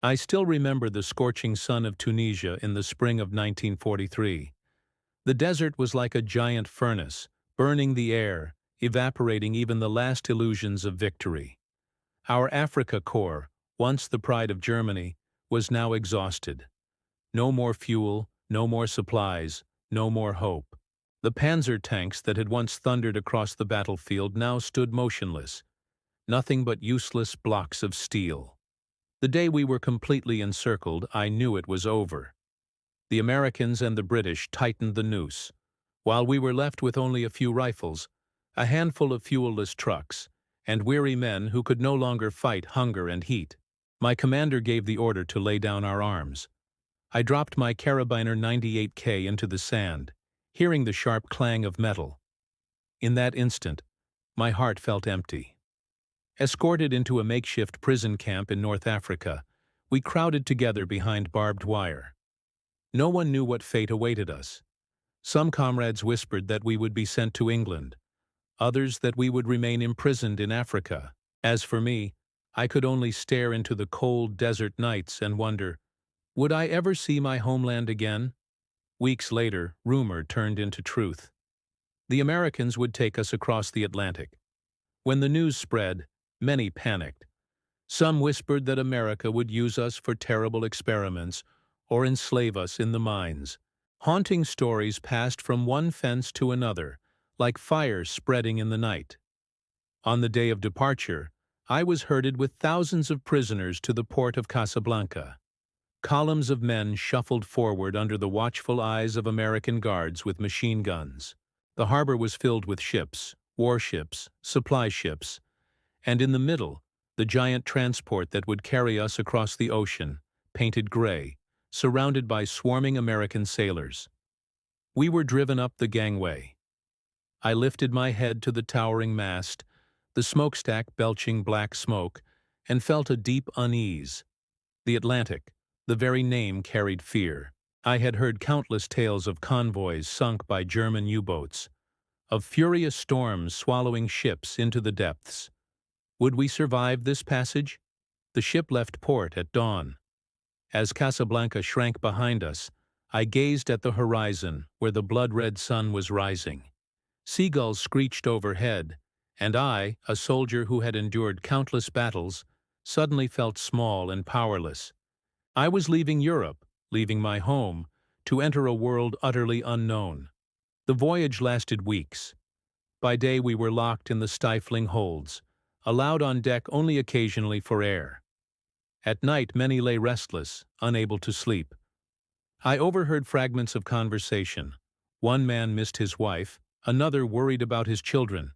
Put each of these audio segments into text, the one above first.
I still remember the scorching sun of Tunisia in the spring of 1943. The desert was like a giant furnace, burning the air, evaporating even the last illusions of victory. Our Africa Corps, once the pride of Germany, was now exhausted. No more fuel, no more supplies, no more hope. The panzer tanks that had once thundered across the battlefield now stood motionless, nothing but useless blocks of steel. The day we were completely encircled, I knew it was over. The Americans and the British tightened the noose, while we were left with only a few rifles, a handful of fuelless trucks, and weary men who could no longer fight hunger and heat. My commander gave the order to lay down our arms. I dropped my carabiner 98K into the sand, hearing the sharp clang of metal. In that instant, my heart felt empty. Escorted into a makeshift prison camp in North Africa, we crowded together behind barbed wire. No one knew what fate awaited us. Some comrades whispered that we would be sent to England, others that we would remain imprisoned in Africa. As for me, I could only stare into the cold desert nights and wonder, would I ever see my homeland again? Weeks later, rumor turned into truth. The Americans would take us across the Atlantic. When the news spread, many panicked. Some whispered that America would use us for terrible experiments or enslave us in the mines. Haunting stories passed from one fence to another, like fires spreading in the night. On the day of departure, I was herded with thousands of prisoners to the port of Casablanca. Columns of men shuffled forward under the watchful eyes of American guards with machine guns. The harbor was filled with ships, warships, supply ships, and in the middle, the giant transport that would carry us across the ocean, painted gray, surrounded by swarming American sailors. We were driven up the gangway. I lifted my head to the towering mast, the smokestack belching black smoke, and felt a deep unease. The Atlantic, the very name carried fear. I had heard countless tales of convoys sunk by German U-boats, of furious storms swallowing ships into the depths. Would we survive this passage? The ship left port at dawn. As Casablanca shrank behind us, I gazed at the horizon where the blood-red sun was rising. Seagulls screeched overhead, and I, a soldier who had endured countless battles, suddenly felt small and powerless. I was leaving Europe, leaving my home, to enter a world utterly unknown. The voyage lasted weeks. By day we were locked in the stifling holds, allowed on deck only occasionally for air. At night many lay restless, unable to sleep. I overheard fragments of conversation. One man missed his wife, another worried about his children,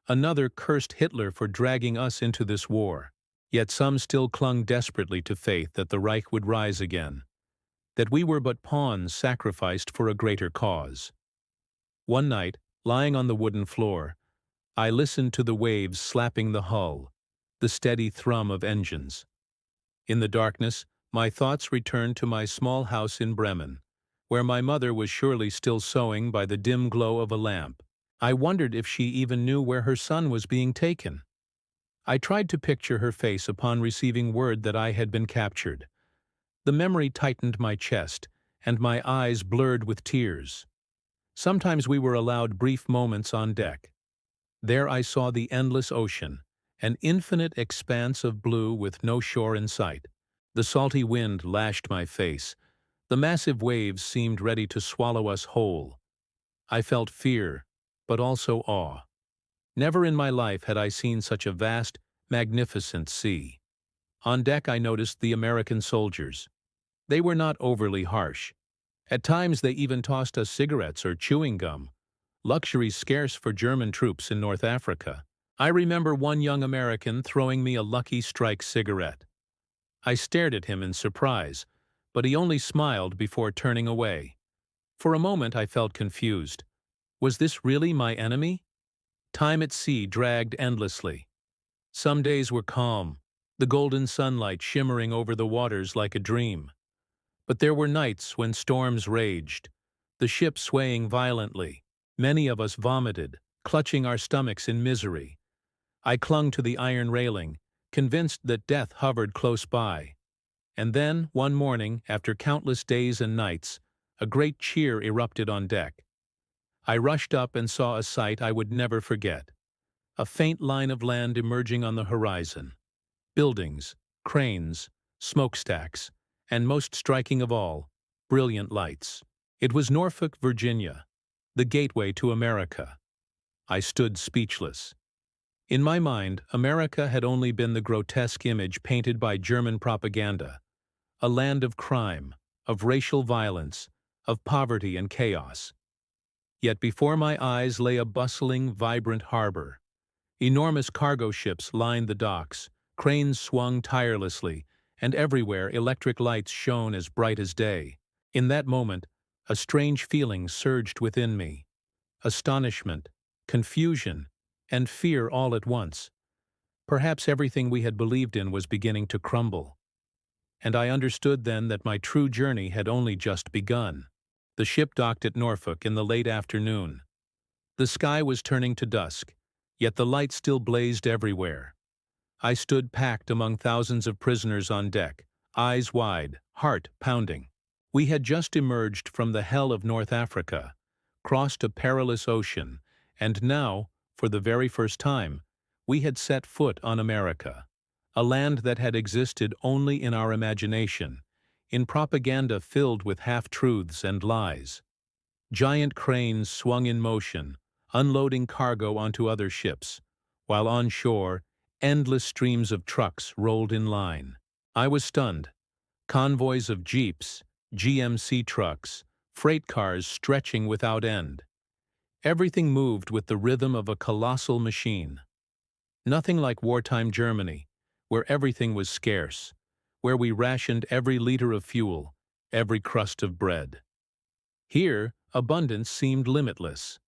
another cursed Hitler for dragging us into this war. Yet some still clung desperately to faith that the Reich would rise again, that we were but pawns sacrificed for a greater cause. One night, lying on the wooden floor, I listened to the waves slapping the hull, the steady thrum of engines. In the darkness, my thoughts returned to my small house in Bremen, where my mother was surely still sewing by the dim glow of a lamp. I wondered if she even knew where her son was being taken. I tried to picture her face upon receiving word that I had been captured. The memory tightened my chest, and my eyes blurred with tears. Sometimes we were allowed brief moments on deck. There I saw the endless ocean, an infinite expanse of blue with no shore in sight. The salty wind lashed my face. The massive waves seemed ready to swallow us whole. I felt fear, but also awe. Never in my life had I seen such a vast, magnificent sea. On deck I noticed the American soldiers. They were not overly harsh. At times they even tossed us cigarettes or chewing gum, luxuries scarce for German troops in North Africa. I remember one young American throwing me a Lucky Strike cigarette. I stared at him in surprise, but he only smiled before turning away. For a moment I felt confused. Was this really my enemy? Time at sea dragged endlessly. Some days were calm, the golden sunlight shimmering over the waters like a dream. But there were nights when storms raged, the ship swaying violently. Many of us vomited, clutching our stomachs in misery. I clung to the iron railing, convinced that death hovered close by. And then, one morning, after countless days and nights, a great cheer erupted on deck. I rushed up and saw a sight I would never forget. A faint line of land emerging on the horizon. Buildings, cranes, smokestacks, and most striking of all, brilliant lights. It was Norfolk, Virginia, the gateway to America. I stood speechless. In my mind, America had only been the grotesque image painted by German propaganda, a land of crime, of racial violence, of poverty and chaos. Yet before my eyes lay a bustling, vibrant harbor. Enormous cargo ships lined the docks, cranes swung tirelessly, and everywhere electric lights shone as bright as day. In that moment, a strange feeling surged within me. Astonishment, confusion, and fear all at once. Perhaps everything we had believed in was beginning to crumble. And I understood then that my true journey had only just begun. The ship docked at Norfolk in the late afternoon. The sky was turning to dusk, yet the light still blazed everywhere. I stood packed among thousands of prisoners on deck, eyes wide, heart pounding. We had just emerged from the hell of North Africa, crossed a perilous ocean, and now, for the very first time, we had set foot on America, a land that had existed only in our imagination, in propaganda filled with half-truths and lies. Giant cranes swung in motion, unloading cargo onto other ships, while on shore, endless streams of trucks rolled in line. I was stunned. Convoys of jeeps, GMC trucks, freight cars stretching without end. Everything moved with the rhythm of a colossal machine. Nothing like wartime Germany, where everything was scarce, where we rationed every liter of fuel, every crust of bread. Here, abundance seemed limitless.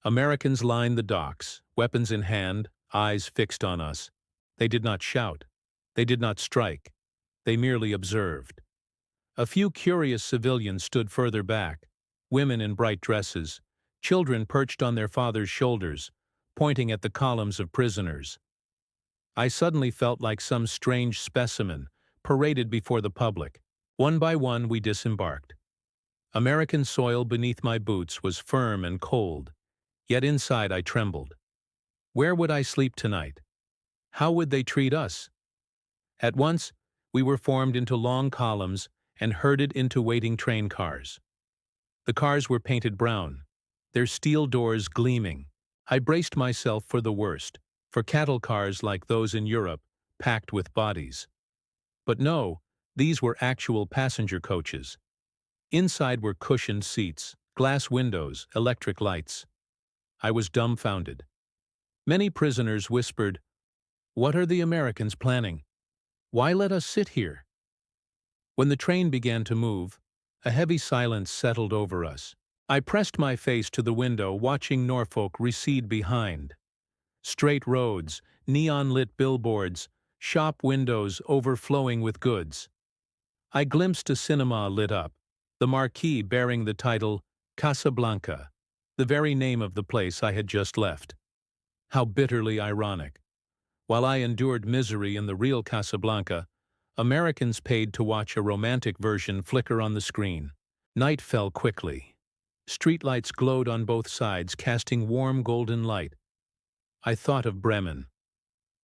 Americans lined the docks, weapons in hand, eyes fixed on us. They did not shout. They did not strike. They merely observed. A few curious civilians stood further back, women in bright dresses, children perched on their fathers' shoulders, pointing at the columns of prisoners. I suddenly felt like some strange specimen, paraded before the public. One by one we disembarked. American soil beneath my boots was firm and cold, yet inside I trembled. Where would I sleep tonight? How would they treat us? At once, we were formed into long columns and herded into waiting train cars. The cars were painted brown, their steel doors gleaming. I braced myself for the worst, for cattle cars like those in Europe, packed with bodies. But no, these were actual passenger coaches. Inside were cushioned seats, glass windows, electric lights. I was dumbfounded. Many prisoners whispered, "What are the Americans planning? Why let us sit here?" When the train began to move, a heavy silence settled over us. I pressed my face to the window, watching Norfolk recede behind. Straight roads, neon-lit billboards, shop windows overflowing with goods. I glimpsed a cinema lit up, the marquee bearing the title Casablanca, the very name of the place I had just left. How bitterly ironic. While I endured misery in the real Casablanca, Americans paid to watch a romantic version flicker on the screen. Night fell quickly. Streetlights glowed on both sides, casting warm golden light. I thought of Bremen.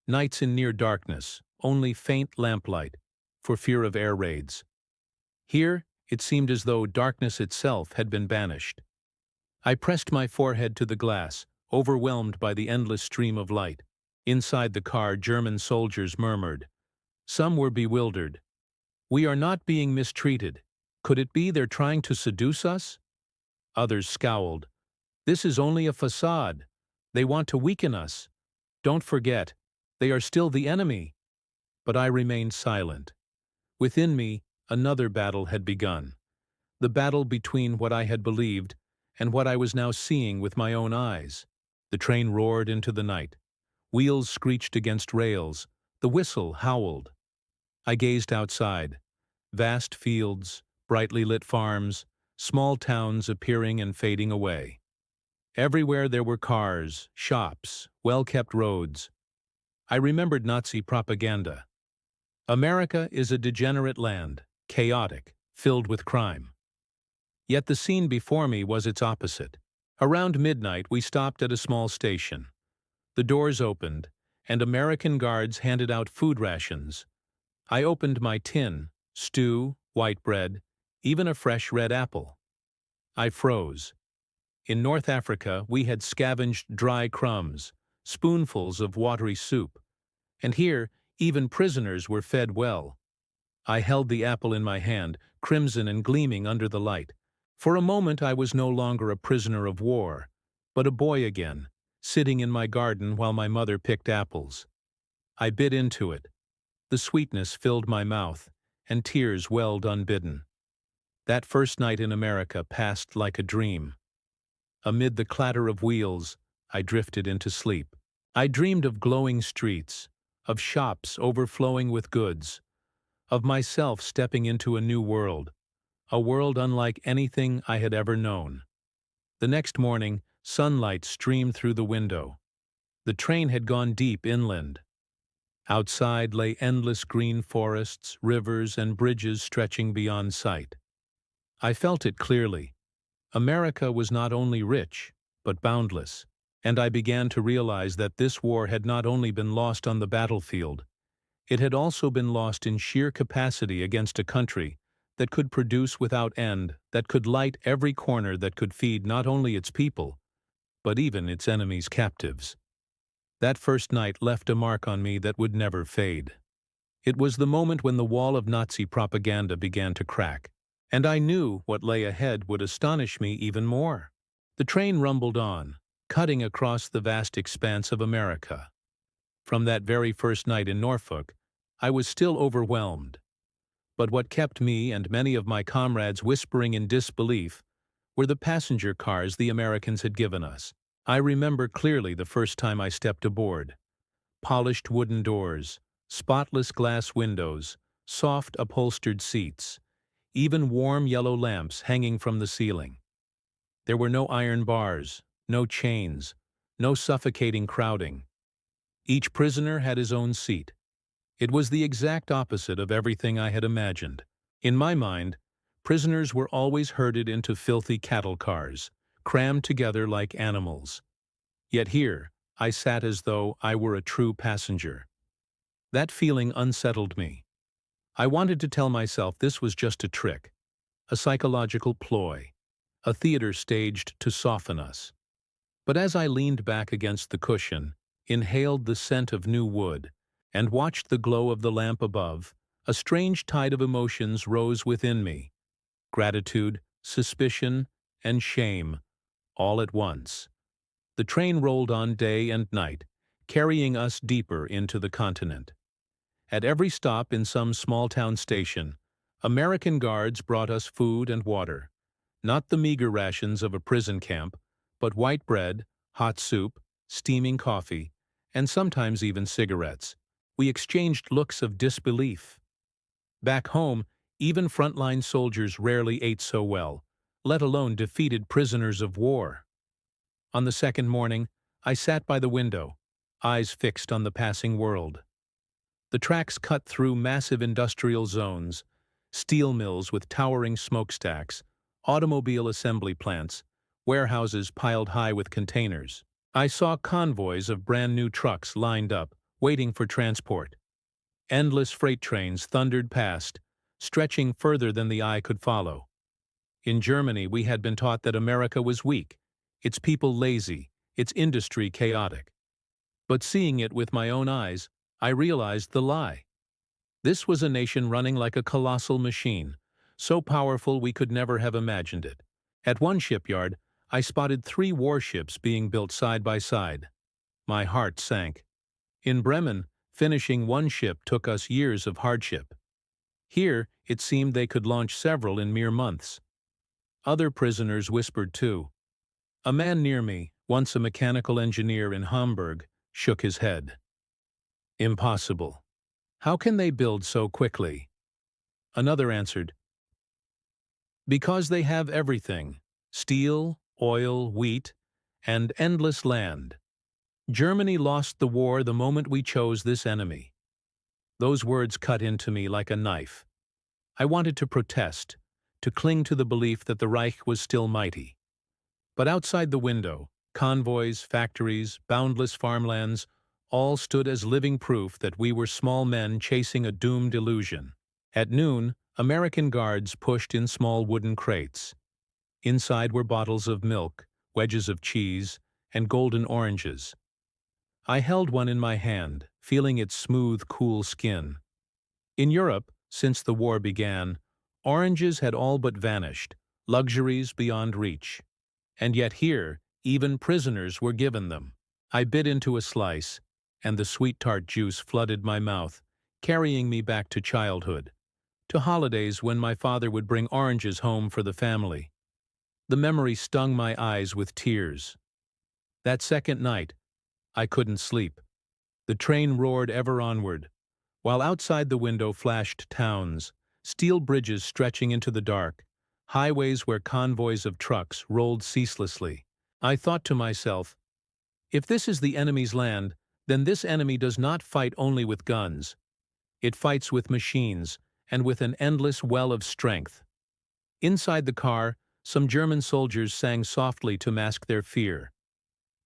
Nights in near darkness, only faint lamplight, for fear of air raids. Here, it seemed as though darkness itself had been banished. I pressed my forehead to the glass, overwhelmed by the endless stream of light. Inside the car, German soldiers murmured. Some were bewildered. "We are not being mistreated. Could it be they're trying to seduce us?" Others scowled. "This is only a facade. They want to weaken us. Don't forget, they are still the enemy." But I remained silent. Within me, another battle had begun. The battle between what I had believed and what I was now seeing with my own eyes. The train roared into the night. Wheels screeched against rails. The whistle howled. I gazed outside. Vast fields, brightly lit farms, small towns appearing and fading away. Everywhere there were cars, shops, well-kept roads. I remembered Nazi propaganda. America is a degenerate land, chaotic, filled with crime. Yet the scene before me was its opposite. Around midnight, we stopped at a small station. The doors opened, and American guards handed out food rations. I opened my tin, stew, white bread, even a fresh red apple. I froze. In North Africa, we had scavenged dry crumbs, spoonfuls of watery soup. And here, even prisoners were fed well. I held the apple in my hand, crimson and gleaming under the light. For a moment I was no longer a prisoner of war, but a boy again, sitting in my garden while my mother picked apples. I bit into it. The sweetness filled my mouth, and tears welled unbidden. That first night in America passed like a dream. Amid the clatter of wheels, I drifted into sleep. I dreamed of glowing streets, of shops overflowing with goods, of myself stepping into a new world, a world unlike anything I had ever known. The next morning, sunlight streamed through the window. The train had gone deep inland. Outside lay endless green forests, rivers, and bridges stretching beyond sight. I felt it clearly. America was not only rich, but boundless, and I began to realize that this war had not only been lost on the battlefield, it had also been lost in sheer capacity against a country that could produce without end, that could light every corner, that could feed not only its people, but even its enemies' captives. That first night left a mark on me that would never fade. It was the moment when the wall of Nazi propaganda began to crack, and I knew what lay ahead would astonish me even more. The train rumbled on, cutting across the vast expanse of America. From that very first night in Norfolk, I was still overwhelmed. But what kept me and many of my comrades whispering in disbelief were the passenger cars the Americans had given us. I remember clearly the first time I stepped aboard. Polished wooden doors, spotless glass windows, soft upholstered seats, even warm yellow lamps hanging from the ceiling. There were no iron bars, no chains, no suffocating crowding. Each prisoner had his own seat. It was the exact opposite of everything I had imagined. In my mind, prisoners were always herded into filthy cattle cars, crammed together like animals. Yet here, I sat as though I were a true passenger. That feeling unsettled me. I wanted to tell myself this was just a trick, a psychological ploy, a theater staged to soften us. But as I leaned back against the cushion, inhaled the scent of new wood, and watched the glow of the lamp above, a strange tide of emotions rose within me. Gratitude, suspicion, and shame, all at once. The train rolled on day and night, carrying us deeper into the continent. At every stop in some small-town station, American guards brought us food and water, not the meager rations of a prison camp, but white bread, hot soup, steaming coffee, and sometimes even cigarettes. We exchanged looks of disbelief. Back home, even frontline soldiers rarely ate so well, let alone defeated prisoners of war. On the second morning, I sat by the window, eyes fixed on the passing world. The tracks cut through massive industrial zones, steel mills with towering smokestacks, automobile assembly plants, warehouses piled high with containers. I saw convoys of brand-new trucks lined up, waiting for transport. Endless freight trains thundered past, stretching further than the eye could follow. In Germany, we had been taught that America was weak, its people lazy, its industry chaotic. But seeing it with my own eyes, I realized the lie. This was a nation running like a colossal machine, so powerful we could never have imagined it. At one shipyard, I spotted 3 warships being built side by side. My heart sank. In Bremen, finishing one ship took us years of hardship. Here, it seemed they could launch several in mere months. Other prisoners whispered too. A man near me, once a mechanical engineer in Hamburg, shook his head. Impossible. How can they build so quickly? Another answered, because they have everything: steel, oil, wheat, and endless land. Germany lost the war the moment we chose this enemy. Those words cut into me like a knife. I wanted to protest, to cling to the belief that the Reich was still mighty. But outside the window, convoys, factories, boundless farmlands, all stood as living proof that we were small men chasing a doomed illusion. At noon, American guards pushed in small wooden crates. Inside were bottles of milk, wedges of cheese, and golden oranges. I held one in my hand, feeling its smooth, cool skin. In Europe, since the war began, oranges had all but vanished, luxuries beyond reach. And yet here, even prisoners were given them. I bit into a slice, and the sweet tart juice flooded my mouth, carrying me back to childhood, to holidays when my father would bring oranges home for the family. The memory stung my eyes with tears. That second night, I couldn't sleep. The train roared ever onward, while outside the window flashed towns, steel bridges stretching into the dark, highways where convoys of trucks rolled ceaselessly. I thought to myself, if this is the enemy's land, then this enemy does not fight only with guns. It fights with machines, and with an endless well of strength. Inside the car, some German soldiers sang softly to mask their fear.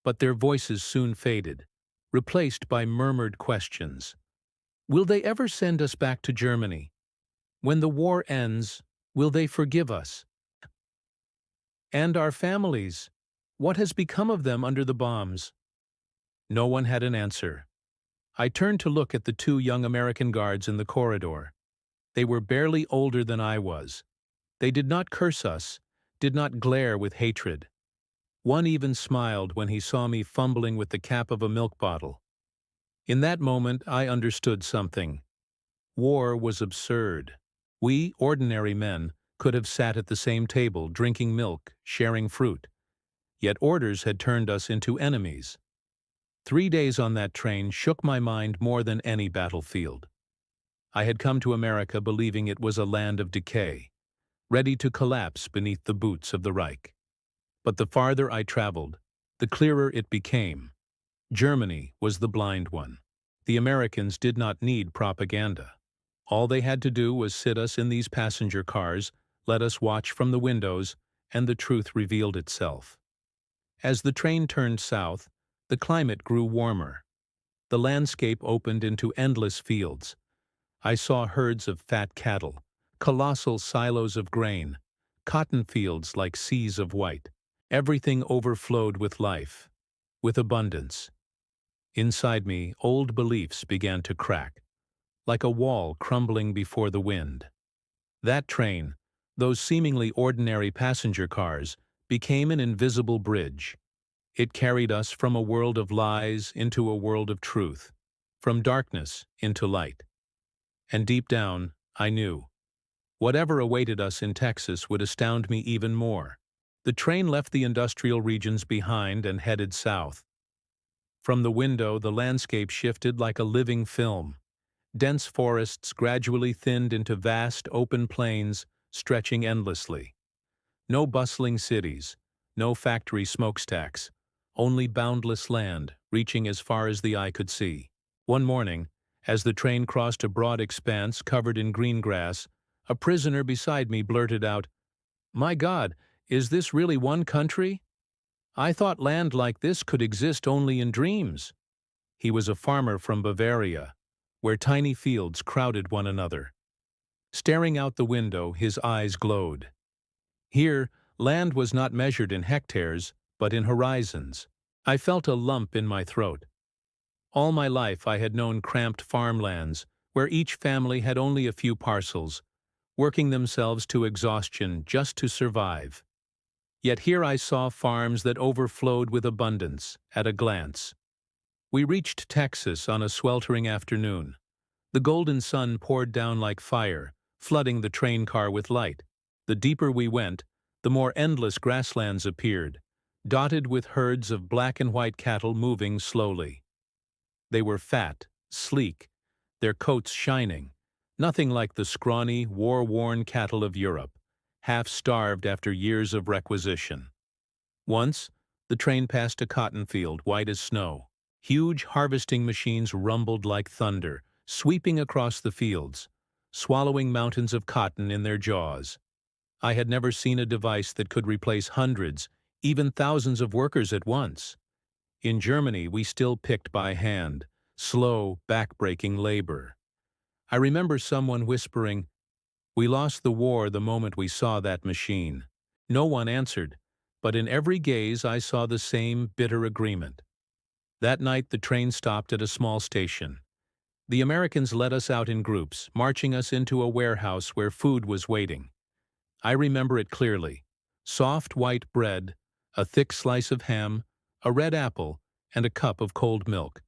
But their voices soon faded, replaced by murmured questions. Will they ever send us back to Germany? When the war ends, will they forgive us? And our families? What has become of them under the bombs? No one had an answer. I turned to look at the two young American guards in the corridor. They were barely older than I was. They did not curse us, did not glare with hatred. One even smiled when he saw me fumbling with the cap of a milk bottle. In that moment, I understood something. War was absurd. We, ordinary men, could have sat at the same table, drinking milk, sharing fruit. Yet orders had turned us into enemies. 3 days on that train shook my mind more than any battlefield. I had come to America believing it was a land of decay, ready to collapse beneath the boots of the Reich. But the farther I traveled, the clearer it became. Germany was the blind one. The Americans did not need propaganda. All they had to do was sit us in these passenger cars, let us watch from the windows, and the truth revealed itself. As the train turned south, the climate grew warmer. The landscape opened into endless fields. I saw herds of fat cattle, colossal silos of grain, cotton fields like seas of white. Everything overflowed with life, with abundance. Inside me, old beliefs began to crack, like a wall crumbling before the wind. That train, those seemingly ordinary passenger cars, became an invisible bridge. It carried us from a world of lies into a world of truth, from darkness into light. And deep down, I knew, whatever awaited us in Texas would astound me even more. The train left the industrial regions behind and headed south. From the window, the landscape shifted like a living film. Dense forests gradually thinned into vast, open plains stretching endlessly. No bustling cities, no factory smokestacks, only boundless land reaching as far as the eye could see. One morning, as the train crossed a broad expanse covered in green grass, a prisoner beside me blurted out, "My God, is this really one country? I thought land like this could exist only in dreams." He was a farmer from Bavaria, where tiny fields crowded one another. Staring out the window, his eyes glowed. Here, land was not measured in hectares, but in horizons. I felt a lump in my throat. All my life I had known cramped farmlands, where each family had only a few parcels, working themselves to exhaustion just to survive. Yet here I saw farms that overflowed with abundance at a glance. We reached Texas on a sweltering afternoon. The golden sun poured down like fire, flooding the train car with light. The deeper we went, the more endless grasslands appeared, dotted with herds of black and white cattle moving slowly. They were fat, sleek, their coats shining, nothing like the scrawny, war-worn cattle of Europe, half-starved after years of requisition. Once, the train passed a cotton field white as snow. Huge harvesting machines rumbled like thunder, sweeping across the fields, swallowing mountains of cotton in their jaws. I had never seen a device that could replace hundreds, even thousands of workers at once. In Germany, we still picked by hand, slow, back-breaking labor. I remember someone whispering, "We lost the war the moment we saw that machine." No one answered, but in every gaze I saw the same bitter agreement. That night the train stopped at a small station. The Americans led us out in groups, marching us into a warehouse where food was waiting. I remember it clearly. Soft white bread, a thick slice of ham, a red apple, and a cup of cold milk.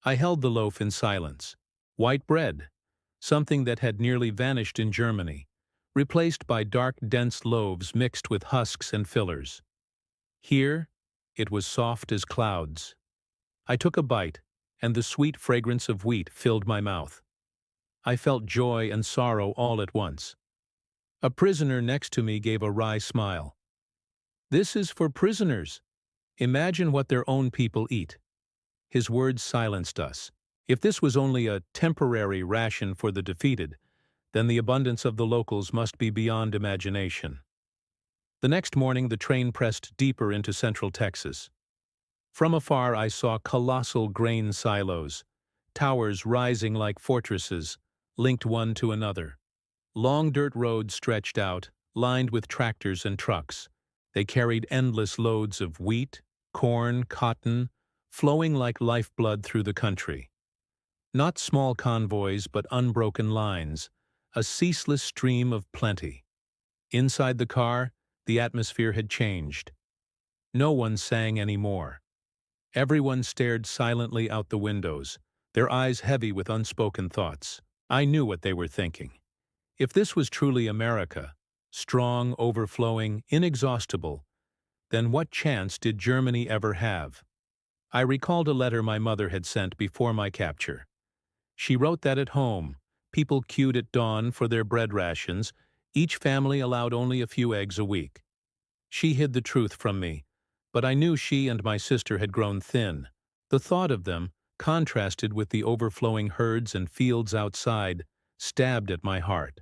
I held the loaf in silence. White bread, something that had nearly vanished in Germany, replaced by dark, dense loaves mixed with husks and fillers. Here, it was soft as clouds. I took a bite, and the sweet fragrance of wheat filled my mouth. I felt joy and sorrow all at once. A prisoner next to me gave a wry smile. "This is for prisoners. Imagine what their own people eat." His words silenced us. If this was only a temporary ration for the defeated, then the abundance of the locals must be beyond imagination. The next morning the train pressed deeper into central Texas. From afar I saw colossal grain silos, towers rising like fortresses, linked one to another. Long dirt roads stretched out, lined with tractors and trucks. They carried endless loads of wheat, corn, cotton, flowing like lifeblood through the country. Not small convoys, but unbroken lines, a ceaseless stream of plenty. Inside the car, the atmosphere had changed. No one sang anymore. Everyone stared silently out the windows, their eyes heavy with unspoken thoughts. I knew what they were thinking. If this was truly America, strong, overflowing, inexhaustible, then what chance did Germany ever have? I recalled a letter my mother had sent before my capture. She wrote that at home, people queued at dawn for their bread rations, each family allowed only a few eggs a week. She hid the truth from me, but I knew she and my sister had grown thin. The thought of them, contrasted with the overflowing herds and fields outside, stabbed at my heart.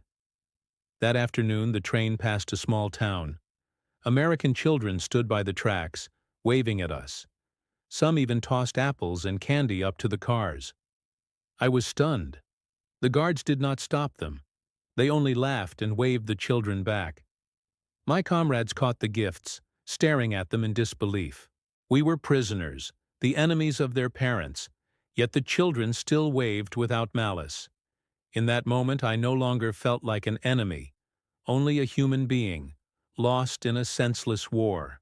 That afternoon the train passed a small town. American children stood by the tracks, waving at us. Some even tossed apples and candy up to the cars. I was stunned. The guards did not stop them. They only laughed and waved the children back. My comrades caught the gifts, staring at them in disbelief. We were prisoners, the enemies of their parents, yet the children still waved without malice. In that moment I no longer felt like an enemy, only a human being, lost in a senseless war.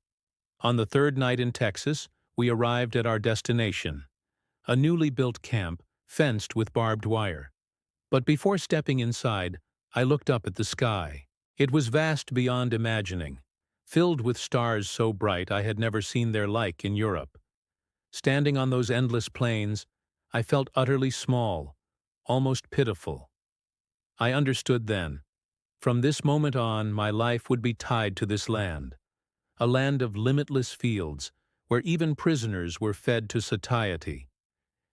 On the third night in Texas, we arrived at our destination, a newly built camp, fenced with barbed wire. But before stepping inside, I looked up at the sky. It was vast beyond imagining, filled with stars so bright I had never seen their like in Europe. Standing on those endless plains, I felt utterly small, almost pitiful. I understood then. From this moment on, my life would be tied to this land, a land of limitless fields, where even prisoners were fed to satiety.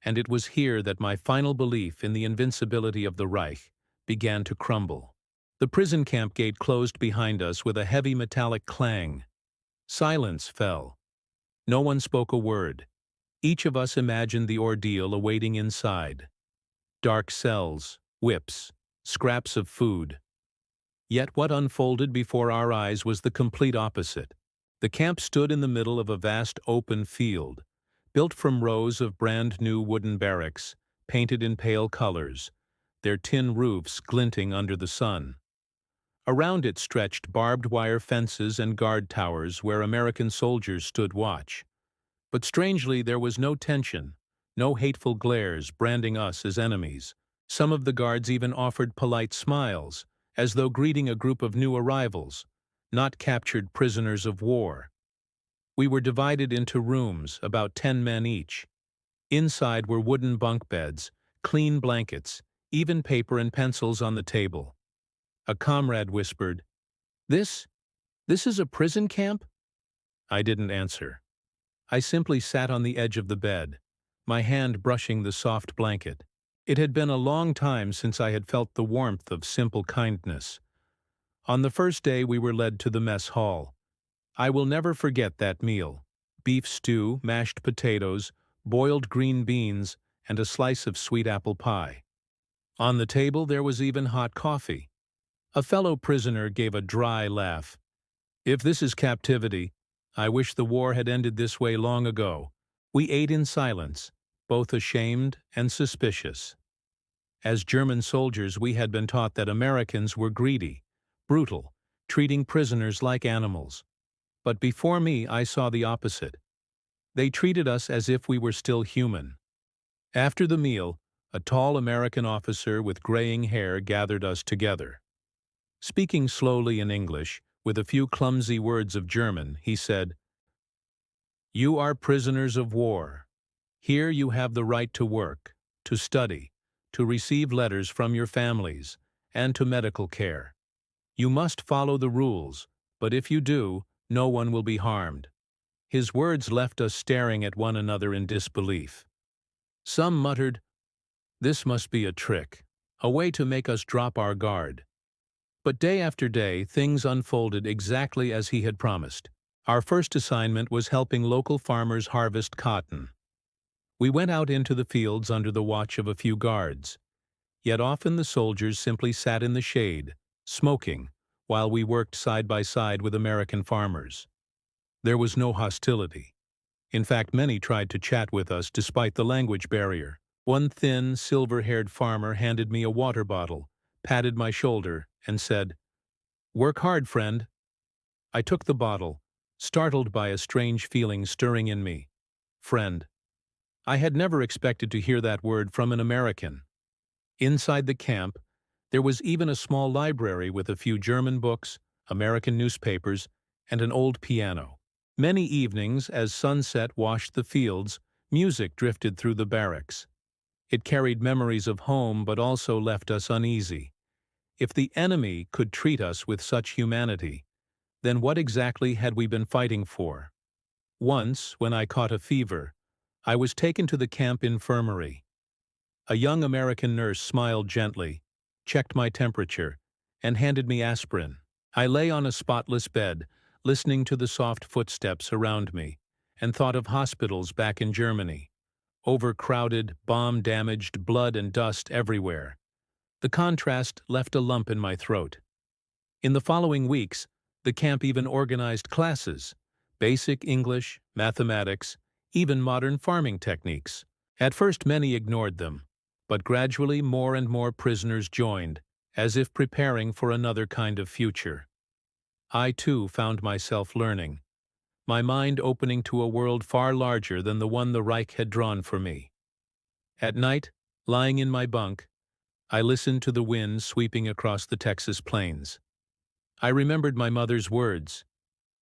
And it was here that my final belief in the invincibility of the Reich began to crumble. The prison camp gate closed behind us with a heavy metallic clang. Silence fell. No one spoke a word. Each of us imagined the ordeal awaiting inside. Dark cells, whips, scraps of food. Yet what unfolded before our eyes was the complete opposite. The camp stood in the middle of a vast open field, built from rows of brand-new wooden barracks, painted in pale colors, their tin roofs glinting under the sun. Around it stretched barbed wire fences and guard towers where American soldiers stood watch. But strangely, there was no tension, no hateful glares branding us as enemies. Some of the guards even offered polite smiles, as though greeting a group of new arrivals, not captured prisoners of war. We were divided into rooms, about 10 men each. Inside were wooden bunk beds, clean blankets, even paper and pencils on the table. A comrade whispered, This is a prison camp?" I didn't answer. I simply sat on the edge of the bed, my hand brushing the soft blanket. It had been a long time since I had felt the warmth of simple kindness. On the first day we were led to the mess hall. I will never forget that meal. Beef stew, mashed potatoes, boiled green beans, and a slice of sweet apple pie. On the table there was even hot coffee. A fellow prisoner gave a dry laugh. "If this is captivity, I wish the war had ended this way long ago." We ate in silence, both ashamed and suspicious. As German soldiers, we had been taught that Americans were greedy, brutal, treating prisoners like animals. But before me, I saw the opposite. They treated us as if we were still human. After the meal, a tall American officer with graying hair gathered us together. Speaking slowly in English, with a few clumsy words of German, he said, "You are prisoners of war. Here you have the right to work, to study, to receive letters from your families, and to medical care. You must follow the rules, but if you do, no one will be harmed." His words left us staring at one another in disbelief. Some muttered, "This must be a trick, a way to make us drop our guard." But day after day, things unfolded exactly as he had promised. Our first assignment was helping local farmers harvest cotton. We went out into the fields under the watch of a few guards. Yet often the soldiers simply sat in the shade, smoking, while we worked side by side with American farmers. There was no hostility. In fact, many tried to chat with us despite the language barrier. One thin, silver-haired farmer handed me a water bottle, patted my shoulder, and said, "Work hard, friend." I took the bottle, startled by a strange feeling stirring in me. Friend. I had never expected to hear that word from an American. Inside the camp, there was even a small library with a few German books, American newspapers, and an old piano. Many evenings, as sunset washed the fields, music drifted through the barracks. It carried memories of home but also left us uneasy. If the enemy could treat us with such humanity, then what exactly had we been fighting for? Once, when I caught a fever, I was taken to the camp infirmary. A young American nurse smiled gently, checked my temperature, and handed me aspirin. I lay on a spotless bed, listening to the soft footsteps around me, and thought of hospitals back in Germany. Overcrowded, bomb-damaged, blood and dust everywhere. The contrast left a lump in my throat. In the following weeks, the camp even organized classes, basic English, mathematics, even modern farming techniques. At first many ignored them, but gradually more and more prisoners joined, as if preparing for another kind of future. I too found myself learning, my mind opening to a world far larger than the one the Reich had drawn for me. At night, lying in my bunk, I listened to the wind sweeping across the Texas plains. I remembered my mother's words,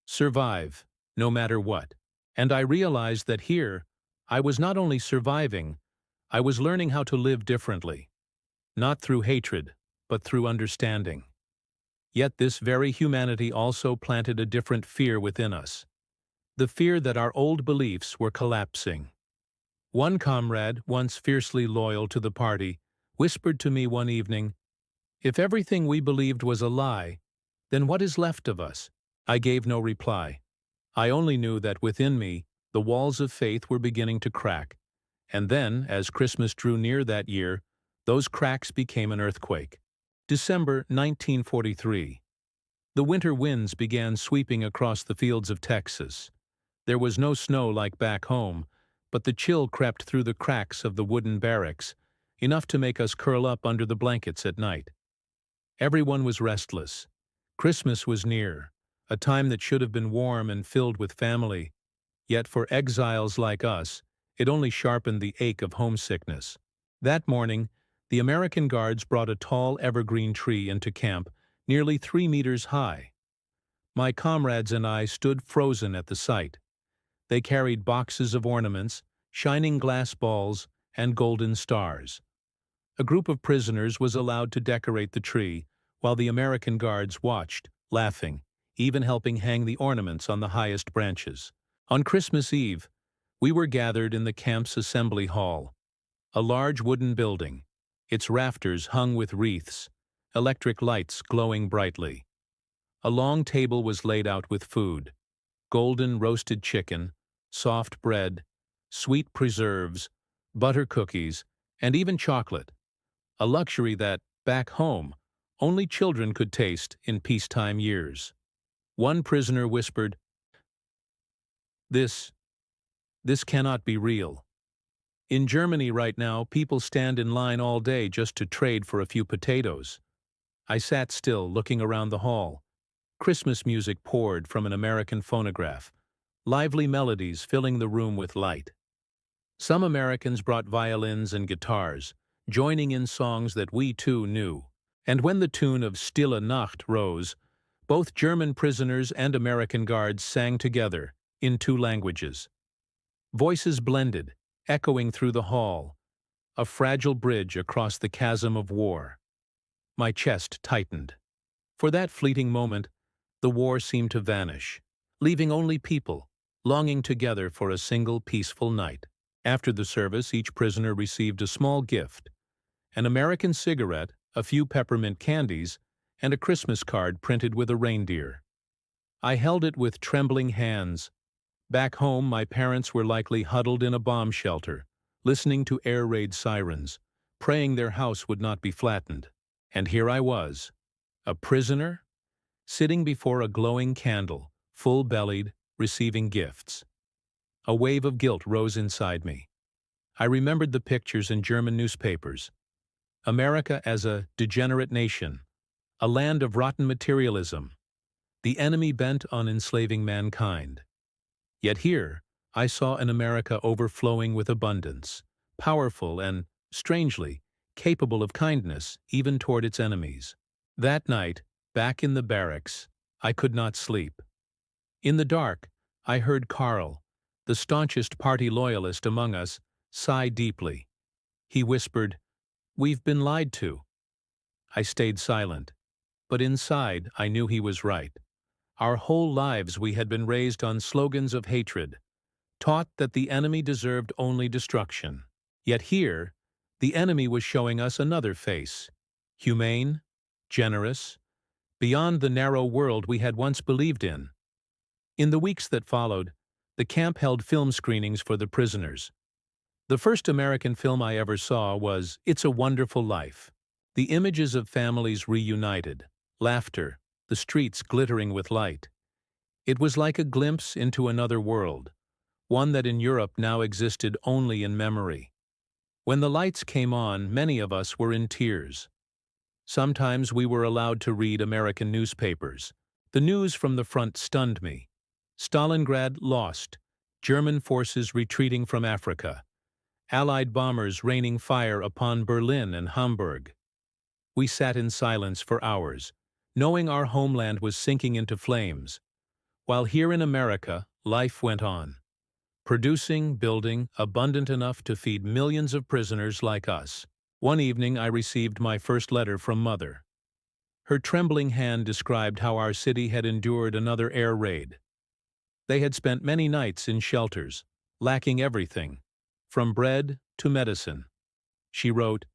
"Survive, no matter what." And I realized that here, I was not only surviving, I was learning how to live differently. Not through hatred, but through understanding. Yet this very humanity also planted a different fear within us. The fear that our old beliefs were collapsing. One comrade, once fiercely loyal to the party, whispered to me one evening, "If everything we believed was a lie, then what is left of us?" I gave no reply. I only knew that within me, the walls of faith were beginning to crack. And then, as Christmas drew near that year, those cracks became an earthquake. December 1943. The winter winds began sweeping across the fields of Texas. There was no snow like back home, but the chill crept through the cracks of the wooden barracks, enough to make us curl up under the blankets at night. Everyone was restless. Christmas was near, a time that should have been warm and filled with family. Yet for exiles like us, it only sharpened the ache of homesickness. That morning, the American guards brought a tall evergreen tree into camp, nearly 3 meters high. My comrades and I stood frozen at the sight. They carried boxes of ornaments, shining glass balls, and golden stars. A group of prisoners was allowed to decorate the tree, while the American guards watched, laughing, even helping hang the ornaments on the highest branches. On Christmas Eve, we were gathered in the camp's assembly hall, a large wooden building, its rafters hung with wreaths, electric lights glowing brightly. A long table was laid out with food: golden roasted chicken, soft bread, sweet preserves, butter cookies, and even chocolate, a luxury that, back home, only children could taste in peacetime years. One prisoner whispered, This, this cannot be real. In Germany right now, people stand in line all day just to trade for a few potatoes. I sat still, looking around the hall. Christmas music poured from an American phonograph, lively melodies filling the room with light. Some Americans brought violins and guitars, joining in songs that we too knew. And when the tune of Stille Nacht rose, both German prisoners and American guards sang together, in two languages. Voices blended, echoing through the hall, a fragile bridge across the chasm of war. My chest tightened. For that fleeting moment, the war seemed to vanish, leaving only people, longing together for a single peaceful night. After the service, each prisoner received a small gift: an American cigarette, a few peppermint candies, and a Christmas card printed with a reindeer. I held it with trembling hands. Back home, my parents were likely huddled in a bomb shelter, listening to air raid sirens, praying their house would not be flattened. And here I was, a prisoner, sitting before a glowing candle, full-bellied, receiving gifts. A wave of guilt rose inside me. I remembered the pictures in German newspapers. America as a degenerate nation, a land of rotten materialism, the enemy bent on enslaving mankind. Yet here, I saw an America overflowing with abundance, powerful and, strangely, capable of kindness even toward its enemies. That night, back in the barracks, I could not sleep. In the dark, I heard Karl, the staunchest party loyalist among us, sigh deeply. He whispered, "We've been lied to." I stayed silent, but inside I knew he was right. Our whole lives we had been raised on slogans of hatred, taught that the enemy deserved only destruction. Yet here, the enemy was showing us another face: humane, generous, beyond the narrow world we had once believed in. In the weeks that followed, the camp held film screenings for the prisoners. The first American film I ever saw was It's a Wonderful Life. The images of families reunited, laughter, the streets glittering with light. It was like a glimpse into another world, one that in Europe now existed only in memory. When the lights came on, many of us were in tears. Sometimes we were allowed to read American newspapers. The news from the front stunned me. Stalingrad lost, German forces retreating from Africa, Allied bombers raining fire upon Berlin and Hamburg. We sat in silence for hours, knowing our homeland was sinking into flames, while here in America, life went on, producing, building, abundant enough to feed millions of prisoners like us. One evening I received my first letter from Mother. Her trembling hand described how our city had endured another air raid. They had spent many nights in shelters, lacking everything, from bread to medicine. She wrote,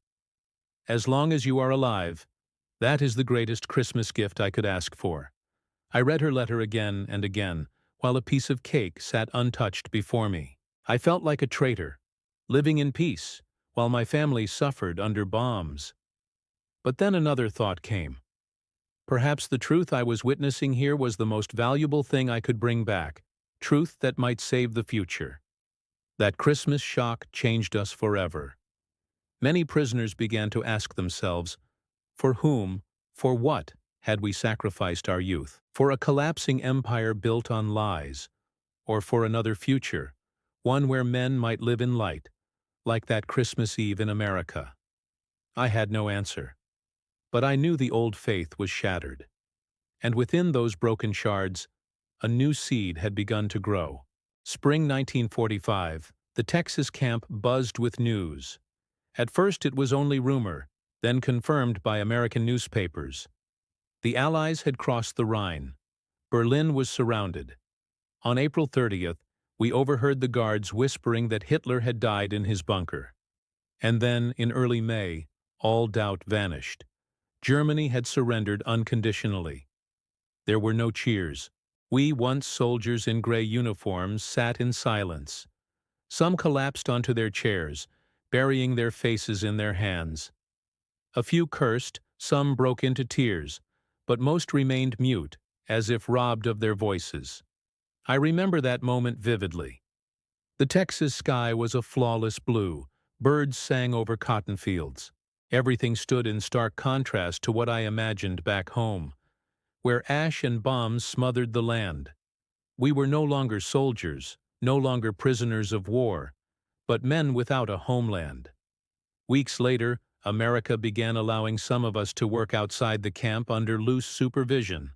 "As long as you are alive, that is the greatest Christmas gift I could ask for." I read her letter again and again, while a piece of cake sat untouched before me. I felt like a traitor, living in peace, while my family suffered under bombs. But then another thought came. Perhaps the truth I was witnessing here was the most valuable thing I could bring back, truth that might save the future. That Christmas shock changed us forever. Many prisoners began to ask themselves, for whom, for what, had we sacrificed our youth? For a collapsing empire built on lies, or for another future, one where men might live in light, like that Christmas Eve in America? I had no answer. But I knew the old faith was shattered. And within those broken shards, a new seed had begun to grow. Spring 1945, the Texas camp buzzed with news. At first it was only rumor, then confirmed by American newspapers. The Allies had crossed the Rhine. Berlin was surrounded. On April 30th, we overheard the guards whispering that Hitler had died in his bunker. And then, in early May, all doubt vanished. Germany had surrendered unconditionally. There were no cheers. We, once soldiers in gray uniforms, sat in silence. Some collapsed onto their chairs, burying their faces in their hands. A few cursed, some broke into tears, but most remained mute, as if robbed of their voices. I remember that moment vividly. The Texas sky was a flawless blue. Birds sang over cotton fields. Everything stood in stark contrast to what I imagined back home, where ash and bombs smothered the land. We were no longer soldiers, no longer prisoners of war, but men without a homeland. Weeks later, America began allowing some of us to work outside the camp under loose supervision.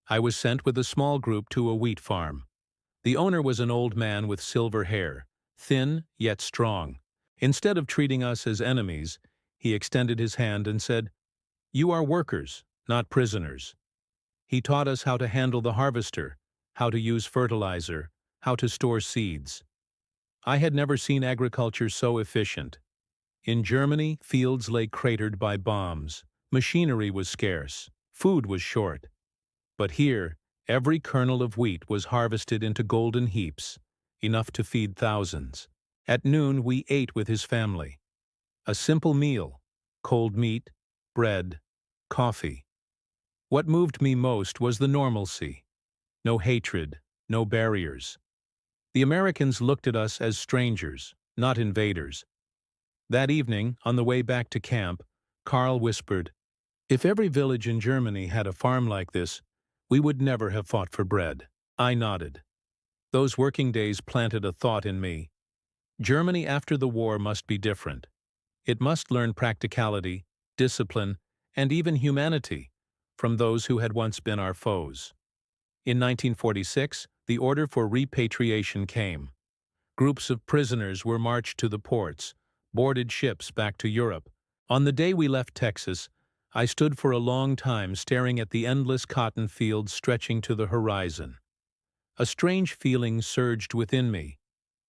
I was sent with a small group to a wheat farm. The owner was an old man with silver hair, thin yet strong. Instead of treating us as enemies, he extended his hand and said, "You are workers, not prisoners." He taught us how to handle the harvester, how to use fertilizer, how to store seeds. I had never seen agriculture so efficient. In Germany, fields lay cratered by bombs. Machinery was scarce. Food was short. But here, every kernel of wheat was harvested into golden heaps, enough to feed thousands. At noon, we ate with his family. A simple meal: cold meat, bread, coffee. What moved me most was the normalcy. No hatred, no barriers. The Americans looked at us as strangers, not invaders. That evening, on the way back to camp, Carl whispered, "If every village in Germany had a farm like this, we would never have fought for bread." I nodded. Those working days planted a thought in me. Germany after the war must be different. It must learn practicality, discipline, and even humanity from those who had once been our foes. In 1946, the order for repatriation came. Groups of prisoners were marched to the ports, boarded ships back to Europe. On the day we left Texas, I stood for a long time staring at the endless cotton fields stretching to the horizon. A strange feeling surged within me.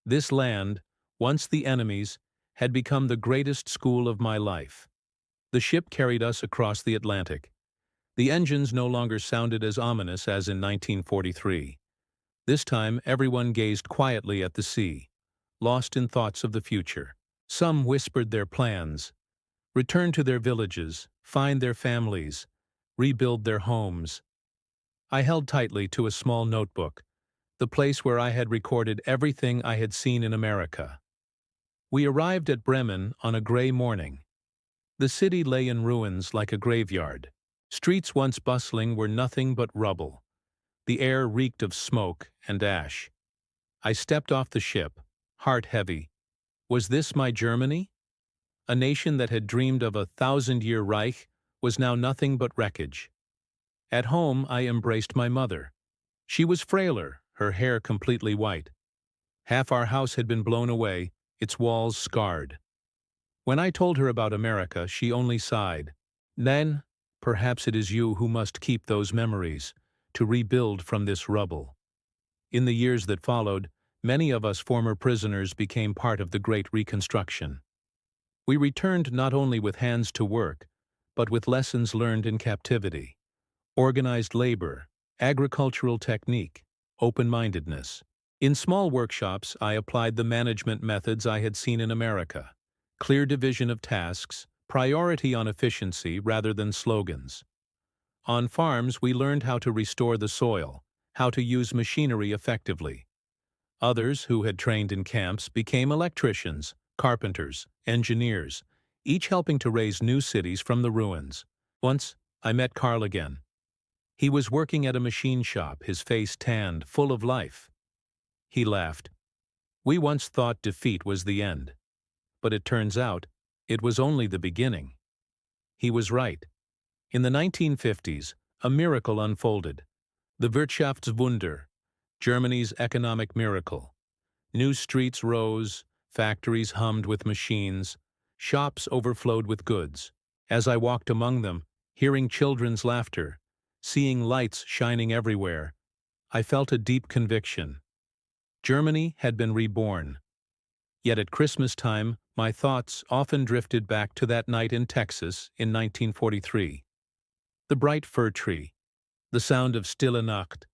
This land, once the enemy's, had become the greatest school of my life. The ship carried us across the Atlantic. The engines no longer sounded as ominous as in 1943. This time, everyone gazed quietly at the sea, lost in thoughts of the future. Some whispered their plans: return to their villages, find their families, rebuild their homes. I held tightly to a small notebook, the place where I had recorded everything I had seen in America. We arrived at Bremen on a gray morning. The city lay in ruins like a graveyard. Streets once bustling were nothing but rubble. The air reeked of smoke and ash. I stepped off the ship, heart heavy. Was this my Germany? A nation that had dreamed of a 1,000-year Reich was now nothing but wreckage. At home, I embraced my mother. She was frailer, her hair completely white. Half our house had been blown away, its walls scarred. When I told her about America, she only sighed. "Then, perhaps it is you who must keep those memories, to rebuild from this rubble." In the years that followed, many of us former prisoners became part of the Great Reconstruction. We returned not only with hands to work, but with lessons learned in captivity: organized labor, agricultural technique, open-mindedness. In small workshops, I applied the management methods I had seen in America: clear division of tasks, priority on efficiency rather than slogans. On farms, we learned how to restore the soil, how to use machinery effectively. Others, who had trained in camps, became electricians, carpenters, engineers, each helping to raise new cities from the ruins. Once, I met Carl again. He was working at a machine shop, his face tanned, full of life. He laughed. "We once thought defeat was the end. But it turns out, it was only the beginning." He was right. In the 1950s, a miracle unfolded. The Wirtschaftswunder, Germany's economic miracle. New streets rose, factories hummed with machines, shops overflowed with goods. As I walked among them, hearing children's laughter, seeing lights shining everywhere, I felt a deep conviction. Germany had been reborn. Yet at Christmas time, my thoughts often drifted back to that night in Texas in 1943. The bright fir tree, the sound of Stille Nacht,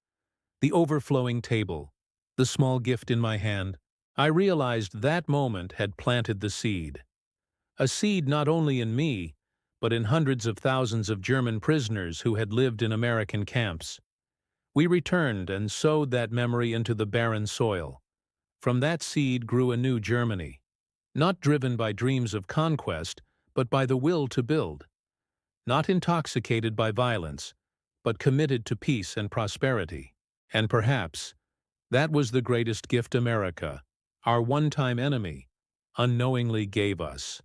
the overflowing table, the small gift in my hand. I realized that moment had planted the seed. A seed not only in me, but in hundreds of thousands of German prisoners who had lived in American camps. We returned and sowed that memory into the barren soil. From that seed grew a new Germany, not driven by dreams of conquest, but by the will to build, not intoxicated by violence, but committed to peace and prosperity. And perhaps that was the greatest gift America, our one-time enemy, unknowingly gave us.